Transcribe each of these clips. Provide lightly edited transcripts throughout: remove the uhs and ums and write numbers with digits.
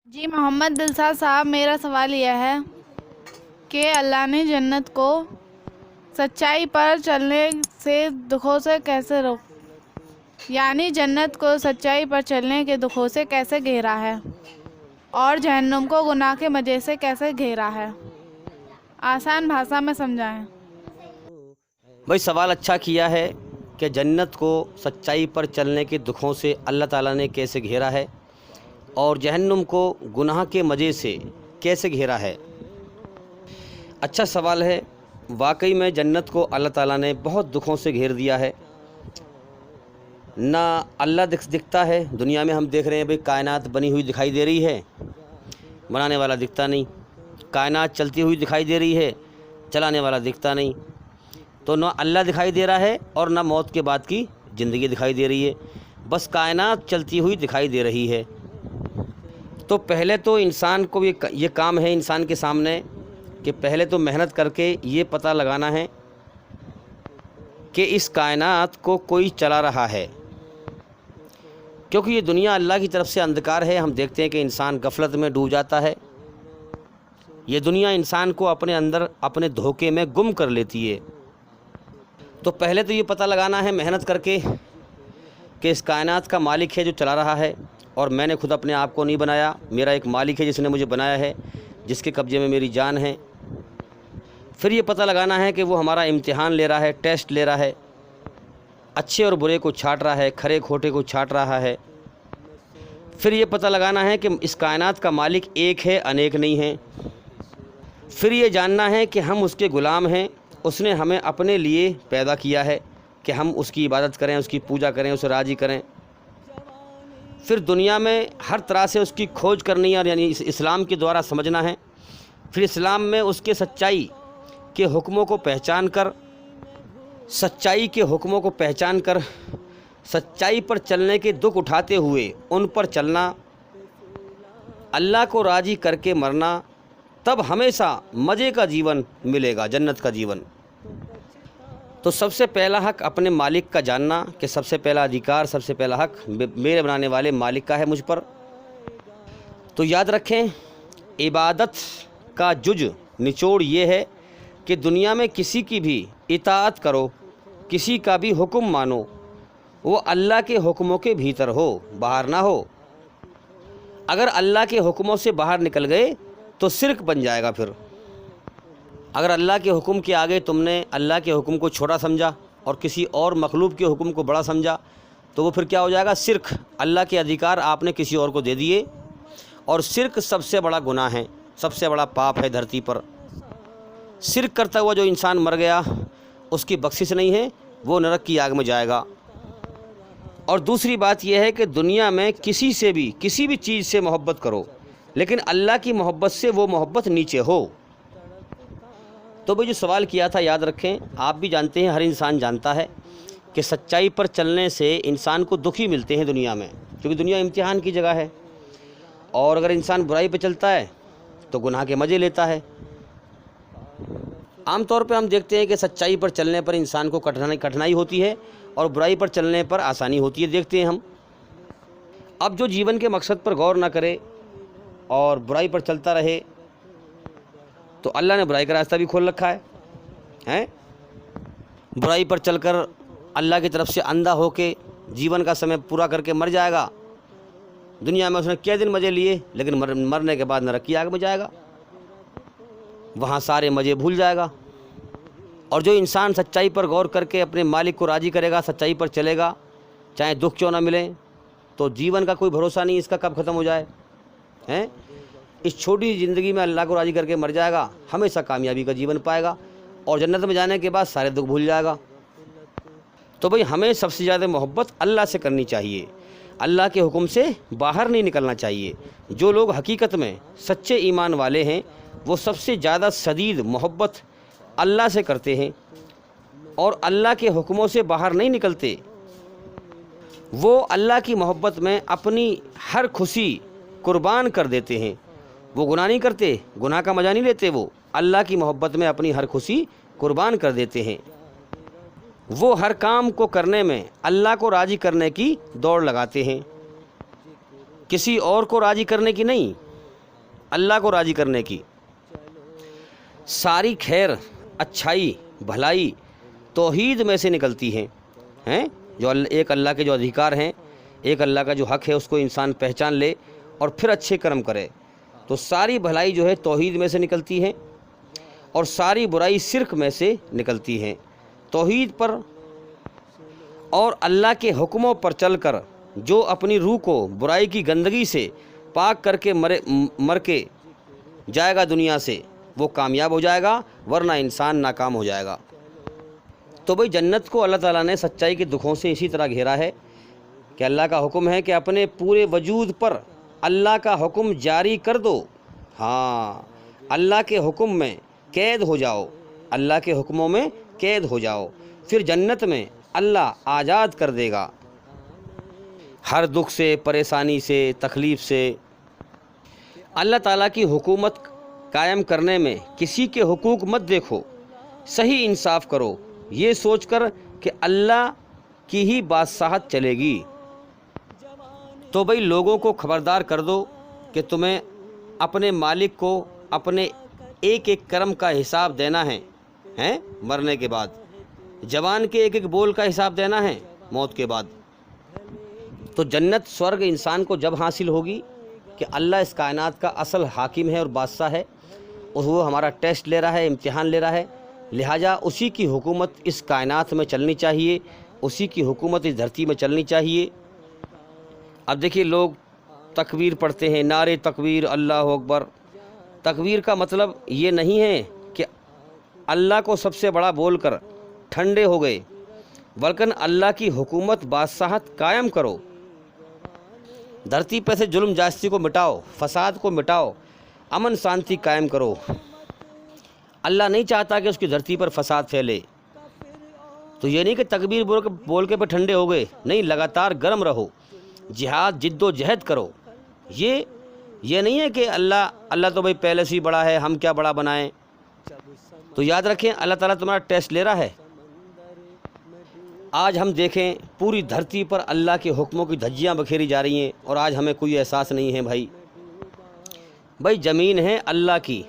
جی محمد دلشاد صاحب، میرا سوال یہ ہے کہ اللہ نے جنت کو سچائی پر چلنے سے دکھوں سے کیسے یعنی جنت کو سچائی پر چلنے کے دکھوں سے کیسے گھیرا ہے اور جہنم کو گناہ کے مزے سے کیسے گھیرا ہے؟ آسان بھاشا میں سمجھائیں۔ بھائی سوال اچھا کیا ہے کہ جنت کو سچائی پر چلنے کے دکھوں سے اللہ تعالیٰ نے کیسے گھیرا ہے اور جہنم کو گناہ کے مزے سے کیسے گھیرا ہے۔ اچھا سوال ہے۔ واقعی میں جنت کو اللہ تعالیٰ نے بہت دکھوں سے گھیر دیا ہے۔ نہ اللہ دکھتا ہے، دنیا میں ہم دیکھ رہے ہیں بھئی کائنات بنی ہوئی دکھائی دے رہی ہے، بنانے والا دکھتا نہیں۔ کائنات چلتی ہوئی دکھائی دے رہی ہے، چلانے والا دکھتا نہیں۔ تو نہ اللہ دکھائی دے رہا ہے اور نہ موت کے بعد کی زندگی دکھائی دے رہی ہے، بس کائنات چلتی ہوئی دکھائی دے رہی ہے۔ تو پہلے تو انسان کو یہ کام ہے انسان کے سامنے کہ پہلے تو محنت کر کے یہ پتہ لگانا ہے کہ اس کائنات کو کوئی چلا رہا ہے، کیونکہ یہ دنیا اللہ کی طرف سے اندھکار ہے۔ ہم دیکھتے ہیں کہ انسان غفلت میں ڈوب جاتا ہے۔ یہ دنیا انسان کو اپنے اندر اپنے دھوکے میں گم کر لیتی ہے۔ تو پہلے تو یہ پتہ لگانا ہے محنت کر کے کہ اس کائنات کا مالک ہے جو چلا رہا ہے، اور میں نے خود اپنے آپ کو نہیں بنایا، میرا ایک مالک ہے جس نے مجھے بنایا ہے، جس کے قبضے میں میری جان ہے۔ پھر یہ پتہ لگانا ہے کہ وہ ہمارا امتحان لے رہا ہے، ٹیسٹ لے رہا ہے، اچھے اور برے کو چھانٹ رہا ہے، کھرے کھوٹے کو چھانٹ رہا ہے۔ پھر یہ پتہ لگانا ہے کہ اس کائنات کا مالک ایک ہے، انیک نہیں ہے۔ پھر یہ جاننا ہے کہ ہم اس کے غلام ہیں، اس نے ہمیں اپنے لیے پیدا کیا ہے کہ ہم اس کی عبادت کریں، اس کی پوجا کریں، اسے راضی کریں۔ پھر دنیا میں ہر طرح سے اس کی کھوج کرنی ہے، یعنی اسلام کے دوارا سمجھنا ہے۔ پھر اسلام میں اس کے سچائی کے حکموں کو پہچان کر سچائی پر چلنے کے دکھ اٹھاتے ہوئے ان پر چلنا، اللہ کو راضی کر کے مرنا، تب ہمیشہ مزے کا جیون ملے گا، جنت کا جیون۔ تو سب سے پہلا حق اپنے مالک کا جاننا کہ سب سے پہلا ادھیکار، سب سے پہلا حق میرے بنانے والے مالک کا ہے مجھ پر۔ تو یاد رکھیں، عبادت کا نچوڑ یہ ہے کہ دنیا میں کسی کی بھی اطاعت کرو، کسی کا بھی حکم مانو، وہ اللہ کے حکموں کے بھیتر ہو، باہر نہ ہو۔ اگر اللہ کے حکموں سے باہر نکل گئے تو شرک بن جائے گا۔ پھر اگر اللہ کے حکم کے آگے تم نے اللہ کے حکم کو چھوٹا سمجھا اور کسی اور مخلوق کے حکم کو بڑا سمجھا تو وہ پھر کیا ہو جائے گا؟ شرک۔ اللہ کے ادھیکار آپ نے کسی اور کو دے دیے، اور شرک سب سے بڑا گناہ ہے، سب سے بڑا پاپ ہے دھرتی پر۔ شرک کرتا ہوا جو انسان مر گیا، اس کی بخشش نہیں ہے، وہ نرک کی آگ میں جائے گا۔ اور دوسری بات یہ ہے کہ دنیا میں کسی بھی چیز سے محبت کرو، لیکن اللہ کی محبت سے وہ محبت نیچے ہو۔ تو جو سوال کیا تھا، یاد رکھیں، آپ بھی جانتے ہیں، ہر انسان جانتا ہے کہ سچائی پر چلنے سے انسان کو دکھ ہی ملتے ہیں دنیا میں، کیونکہ دنیا امتحان کی جگہ ہے۔ اور اگر انسان برائی پہ چلتا ہے تو گناہ کے مزے لیتا ہے۔ عام طور پہ ہم دیکھتے ہیں کہ سچائی پر چلنے پر انسان کو کٹھنائی ہوتی ہے اور برائی پر چلنے پر آسانی ہوتی ہے، دیکھتے ہیں ہم۔ اب جو جیون کے مقصد پر غور نہ کرے اور برائی پر چلتا رہے تو اللہ نے برائی کا راستہ بھی کھول رکھا ہے۔ برائی پر چل کر اللہ کی طرف سے اندھا ہو کے جیون کا سمے پورا کر کے مر جائے گا۔ دنیا میں اس نے کئی دن مزے لیے، لیکن مرنے کے بعد نرک کی آگ میں جائے گا، وہاں سارے مزے بھول جائے گا۔ اور جو انسان سچائی پر غور کر کے اپنے مالک کو راضی کرے گا، سچائی پر چلے گا، چاہے دکھ کیوں نہ ملے، تو جیون کا کوئی بھروسہ نہیں اس کا کب ختم ہو جائے۔ اس چھوٹی زندگی میں اللہ کو راضی کر کے مر جائے گا، ہمیشہ کامیابی کا جیون پائے گا، اور جنت میں جانے کے بعد سارے دکھ بھول جائے گا۔ تو بھئی ہمیں سب سے زیادہ محبت اللہ سے کرنی چاہیے، اللہ کے حکم سے باہر نہیں نکلنا چاہیے۔ جو لوگ حقیقت میں سچے ایمان والے ہیں وہ سب سے زیادہ شدید محبت اللہ سے کرتے ہیں اور اللہ کے حکموں سے باہر نہیں نکلتے۔ وہ اللہ کی محبت میں اپنی ہر خوشی قربان کر دیتے ہیں۔ وہ گناہ نہیں کرتے، گناہ کا مزہ نہیں لیتے، وہ اللہ کی محبت میں اپنی ہر خوشی قربان کر دیتے ہیں۔ وہ ہر کام کو کرنے میں اللہ کو راضی کرنے کی دوڑ لگاتے ہیں، کسی اور کو راضی کرنے کی نہیں۔ اللہ کو راضی کرنے کی۔ ساری خیر، اچھائی، بھلائی توحید میں سے نکلتی ہیں جو ایک اللہ کے جو ادھیکار ہیں، ایک اللہ کا جو حق ہے اس کو انسان پہچان لے اور پھر اچھے کرم کرے، تو ساری بھلائی جو ہے توحید میں سے نکلتی ہے اور ساری برائی شرک میں سے نکلتی ہیں۔ توحید پر اور اللہ کے حکموں پر چل کر جو اپنی روح کو برائی کی گندگی سے پاک کر کے مر کے جائے گا دنیا سے، وہ کامیاب ہو جائے گا، ورنہ انسان ناکام ہو جائے گا۔ تو بھئی جنت کو اللہ تعالیٰ نے سچائی کے دکھوں سے اسی طرح گھیرا ہے کہ اللہ کا حکم ہے کہ اپنے پورے وجود پر اللہ کا حکم جاری کر دو۔ ہاں، اللہ کے حکم میں قید ہو جاؤ، اللہ کے حکموں میں قید ہو جاؤ، پھر جنت میں اللہ آزاد کر دے گا ہر دکھ سے، پریشانی سے، تکلیف سے۔ اللہ تعالیٰ کی حکومت قائم کرنے میں کسی کے حقوق مت دیکھو، صحیح انصاف کرو، یہ سوچ کر کہ اللہ کی ہی بادشاہت چلے گی۔ تو بھئی لوگوں کو خبردار کر دو کہ تمہیں اپنے مالک کو اپنے ایک ایک کرم کا حساب دینا ہے مرنے کے بعد، زبان کے ایک ایک بول کا حساب دینا ہے موت کے بعد۔ تو جنت سورگ انسان کو جب حاصل ہوگی کہ اللہ اس کائنات کا اصل حاکم ہے اور بادشاہ ہے، اور وہ ہمارا ٹیسٹ لے رہا ہے، امتحان لے رہا ہے، لہٰذا اسی کی حکومت اس کائنات میں چلنی چاہیے، اسی کی حکومت اس دھرتی میں چلنی چاہیے۔ اب دیکھیے لوگ تکبیر پڑھتے ہیں، نعرے تکبیر، اللہ اکبر۔ تکبیر کا مطلب یہ نہیں ہے کہ اللہ کو سب سے بڑا بول کر ٹھنڈے ہو گئے، بلکہ اللہ کی حکومت بادشاہت قائم کرو، دھرتی پہ سے ظلم جاستی کو مٹاؤ، فساد کو مٹاؤ، امن شانتی قائم کرو۔ اللہ نہیں چاہتا کہ اس کی دھرتی پر فساد پھیلے۔ تو یہ نہیں کہ تکبیر بول کے پہ ٹھنڈے ہو گئے، نہیں، لگاتار گرم رہو، جہاد جد و جہد کرو۔ یہ نہیں ہے کہ اللہ تو بھائی پہلے سے ہی بڑا ہے، ہم کیا بڑا بنائیں۔ تو یاد رکھیں اللہ تعالیٰ تمہارا ٹیسٹ لے رہا ہے۔ آج ہم دیکھیں پوری دھرتی پر اللہ کے حکموں کی دھجیاں بکھیری جا رہی ہیں اور آج ہمیں کوئی احساس نہیں ہے۔ بھائی زمین ہے اللہ کی،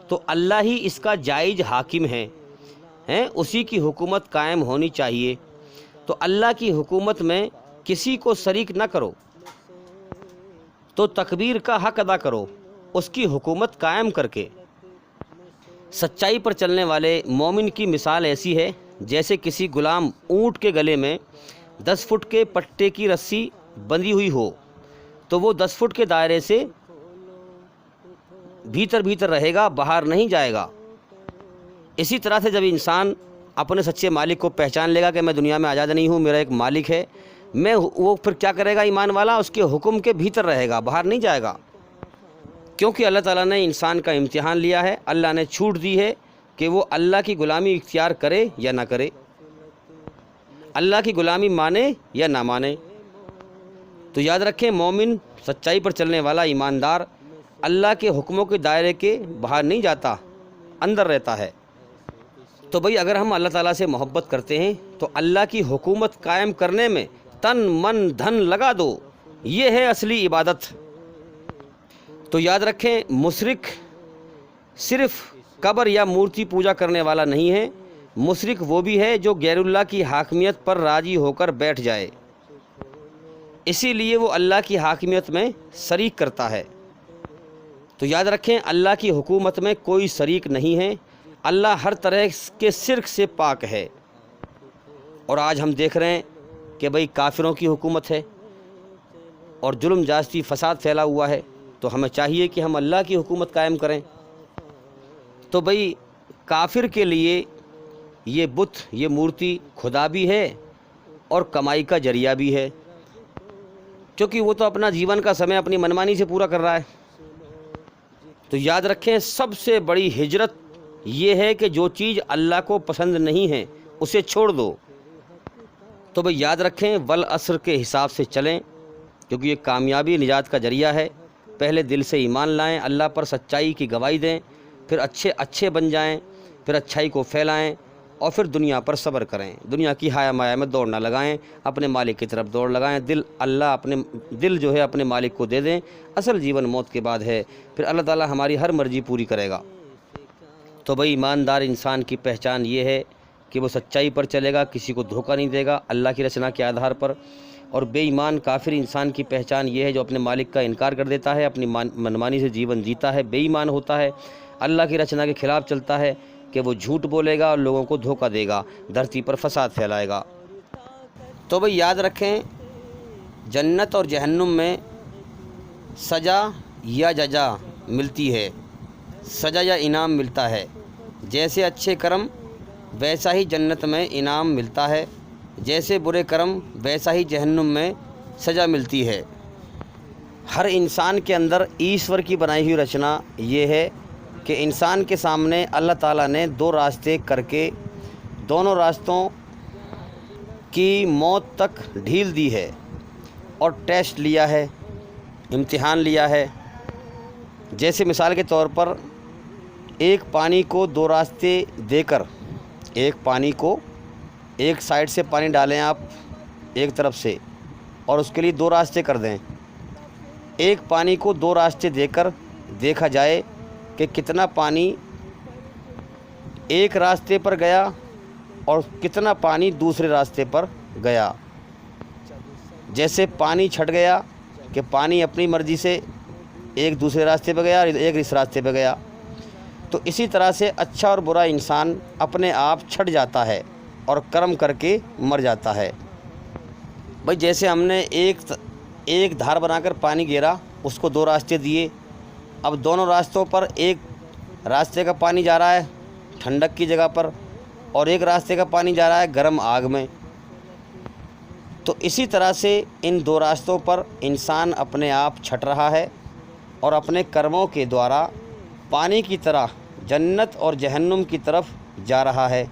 تو اللہ ہی اس کا جائز حاکم ہے، اسی کی حکومت قائم ہونی چاہیے۔ تو اللہ کی حکومت میں کسی کو شریک نہ کرو، تو تکبیر کا حق ادا کرو اس کی حکومت قائم کر کے۔ سچائی پر چلنے والے مومن کی مثال ایسی ہے جیسے کسی غلام اونٹ کے گلے میں 10 فٹ کے پٹے کی رسی بندھی ہوئی ہو، تو وہ 10 فٹ کے دائرے سے بھیتر رہے گا، باہر نہیں جائے گا۔ اسی طرح سے جب انسان اپنے سچے مالک کو پہچان لے گا کہ میں دنیا میں آزاد نہیں ہوں، میرا ایک مالک ہے، وہ پھر کیا کرے گا؟ ایمان والا اس کے حکم کے بھیتر رہے گا، باہر نہیں جائے گا، کیونکہ اللہ تعالیٰ نے انسان کا امتحان لیا ہے، اللہ نے چھوٹ دی ہے کہ وہ اللہ کی غلامی اختیار کرے یا نہ کرے، اللہ کی غلامی مانے یا نہ مانے۔ تو یاد رکھیں مومن، سچائی پر چلنے والا ایماندار اللہ کے حکموں کے دائرے کے باہر نہیں جاتا، اندر رہتا ہے۔ تو بھئی اگر ہم اللہ تعالیٰ سے محبت کرتے ہیں تو اللہ کی حکومت قائم کرنے میں تن من دھن لگا دو، یہ ہے اصلی عبادت۔ تو یاد رکھیں مشرک صرف قبر یا مورتی پوجا کرنے والا نہیں ہے، مشرک وہ بھی ہے جو غیر اللہ کی حاکمیت پر راضی ہو کر بیٹھ جائے، اسی لیے وہ اللہ کی حاکمیت میں شریک کرتا ہے۔ تو یاد رکھیں اللہ کی حکومت میں کوئی شریک نہیں ہے، اللہ ہر طرح کے شرک سے پاک ہے۔ اور آج ہم دیکھ رہے ہیں کہ بھئی کافروں کی حکومت ہے اور ظلم جاستی فساد پھیلا ہوا ہے، تو ہمیں چاہیے کہ ہم اللہ کی حکومت قائم کریں۔ تو بھئی کافر کے لیے یہ بت، یہ مورتی خدا بھی ہے اور کمائی کا ذریعہ بھی ہے، کیونکہ وہ تو اپنا جیون کا سمے اپنی منمانی سے پورا کر رہا ہے۔ تو یاد رکھیں سب سے بڑی ہجرت یہ ہے کہ جو چیز اللہ کو پسند نہیں ہے اسے چھوڑ دو۔ تو بھئی یاد رکھیں والعصر کے حساب سے چلیں، کیونکہ یہ کامیابی نجات کا ذریعہ ہے۔ پہلے دل سے ایمان لائیں، اللہ پر سچائی کی گواہی دیں، پھر اچھے بن جائیں، پھر اچھائی کو پھیلائیں، اور پھر دنیا پر صبر کریں، دنیا کی ہایا مایا میں دوڑ نہ لگائیں، اپنے مالک کی طرف دوڑ لگائیں، دل جو ہے اپنے مالک کو دے دیں۔ اصل جیون موت کے بعد ہے، پھر اللہ تعالیٰ ہماری ہر مرضی پوری کرے گا۔ تو بھئی ایماندار انسان کی پہچان یہ ہے کہ وہ سچائی پر چلے گا، کسی کو دھوکہ نہیں دے گا اللہ کی رچنا کے آدھار پر۔ اور بے ایمان کافر انسان کی پہچان یہ ہے جو اپنے مالک کا انکار کر دیتا ہے، اپنی منمانی سے جیون جیتا ہے، بے ایمان ہوتا ہے، اللہ کی رچنا کے خلاف چلتا ہے کہ وہ جھوٹ بولے گا اور لوگوں کو دھوکہ دے گا، دھرتی پر فساد پھیلائے گا۔ تو بھئی یاد رکھیں، جنت اور جہنم میں سزا یا جزا ملتی ہے، سزا یا انعام ملتا ہے۔ جیسے اچھے کرم ویسا ہی جنت میں انعام ملتا ہے، جیسے برے کرم ویسا ہی جہنم میں سزا ملتی ہے۔ ہر انسان کے اندر ایشور کی بنائی ہوئی رچنا یہ ہے کہ انسان کے سامنے اللہ تعالیٰ نے دو راستے کر کے دونوں راستوں کی موت تک ڈھیل دی ہے اور ٹیسٹ لیا ہے، امتحان لیا ہے۔ جیسے مثال کے طور پر ایک پانی کو دو راستے دے کر، ایک پانی کو ایک سائڈ سے پانی ڈالیں آپ ایک طرف سے اور اس کے لیے دو راستے کر دیں۔ ایک پانی کو دو راستے دے کر دیکھا جائے کہ کتنا پانی ایک راستے پر گیا اور کتنا پانی دوسرے راستے پر گیا۔ جیسے پانی چھٹ گیا کہ پانی اپنی مرضی سے ایک دوسرے راستے پہ گیا اور ایک اس راستے پہ گیا، تو اسی طرح سے اچھا اور برا انسان اپنے آپ چھٹ جاتا ہے اور کرم کر کے مر جاتا ہے۔ بھئی جیسے ہم نے ایک دھار بنا کر پانی گیرا، اس کو دو راستے دیے، اب دونوں راستوں پر ایک راستے کا پانی جا رہا ہے ٹھنڈک کی جگہ پر اور ایک راستے کا پانی جا رہا ہے گرم آگ میں، تو اسی طرح سے ان دو راستوں پر انسان اپنے آپ چھٹ رہا ہے اور اپنے کرموں کے دوارا پانی کی طرح جنت اور جہنم کی طرف جا رہا ہے۔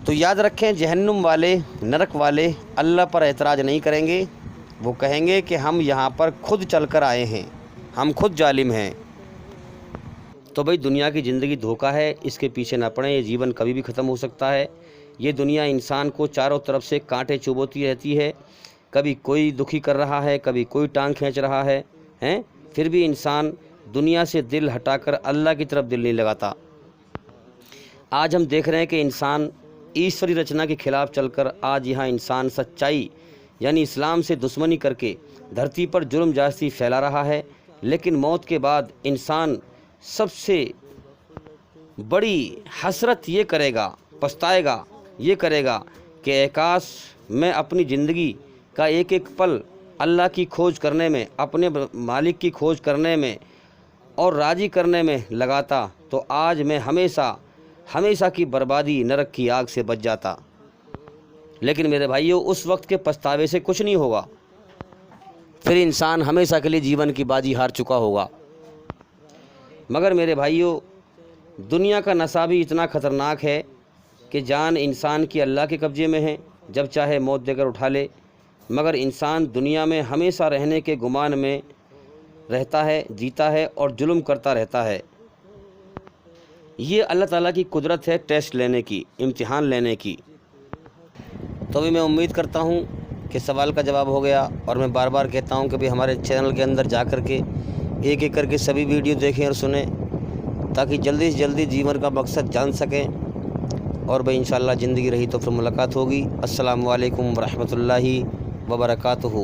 تو یاد رکھیں، جہنم والے، نرک والے اللہ پر اعتراض نہیں کریں گے، وہ کہیں گے کہ ہم یہاں پر خود چل کر آئے ہیں، ہم خود ظالم ہیں۔ تو بھئی دنیا کی زندگی دھوکہ ہے، اس کے پیچھے نہ پڑیں، یہ جیون کبھی بھی ختم ہو سکتا ہے۔ یہ دنیا انسان کو چاروں طرف سے کانٹے چبوتی رہتی ہے، کبھی کوئی دکھی کر رہا ہے، کبھی کوئی ٹانگ کھینچ رہا ہے، پھر بھی انسان دنیا سے دل ہٹا کر اللہ کی طرف دل نہیں لگاتا۔ آج ہم دیکھ رہے ہیں کہ انسان ایشوری رچنا کے خلاف چل کر آج یہاں انسان سچائی یعنی اسلام سے دشمنی کر کے دھرتی پر جرم جاستی پھیلا رہا ہے، لیکن موت کے بعد انسان سب سے بڑی حسرت یہ کرے گا، پچھتائے گا، یہ کرے گا کہ اے کاش میں اپنی زندگی کا ایک ایک پل اللہ کی کھوج کرنے میں، اپنے مالک کی کھوج کرنے میں اور راضی کرنے میں لگاتا، تو آج میں ہمیشہ کی بربادی نرک کی آگ سے بچ جاتا۔ لیکن میرے بھائیوں، اس وقت کے پچھتاوے سے کچھ نہیں ہوگا، پھر انسان ہمیشہ کے لیے جیون کی بازی ہار چکا ہوگا۔ مگر میرے بھائیوں، دنیا کا نشہ بھی اتنا خطرناک ہے کہ جان انسان کی اللہ کے قبضے میں ہے، جب چاہے موت دے کر اٹھا لے، مگر انسان دنیا میں ہمیشہ رہنے کے گمان میں رہتا ہے، جیتا ہے اور ظلم کرتا رہتا ہے۔ یہ اللہ تعالیٰ کی قدرت ہے ٹیسٹ لینے کی، امتحان لینے کی۔ تو ابھی میں امید کرتا ہوں کہ سوال کا جواب ہو گیا، اور میں بار بار کہتا ہوں کہ بھی ہمارے چینل کے اندر جا کر کے ایک ایک کر کے سبھی ویڈیو دیکھیں اور سنیں، تاکہ جلدی سے جلدی جیون کا مقصد جان سکیں۔ اور بھئی انشاءاللہ زندگی رہی تو پھر ملاقات ہوگی۔ السلام علیکم ورحمۃ اللہ وبرکاتہ۔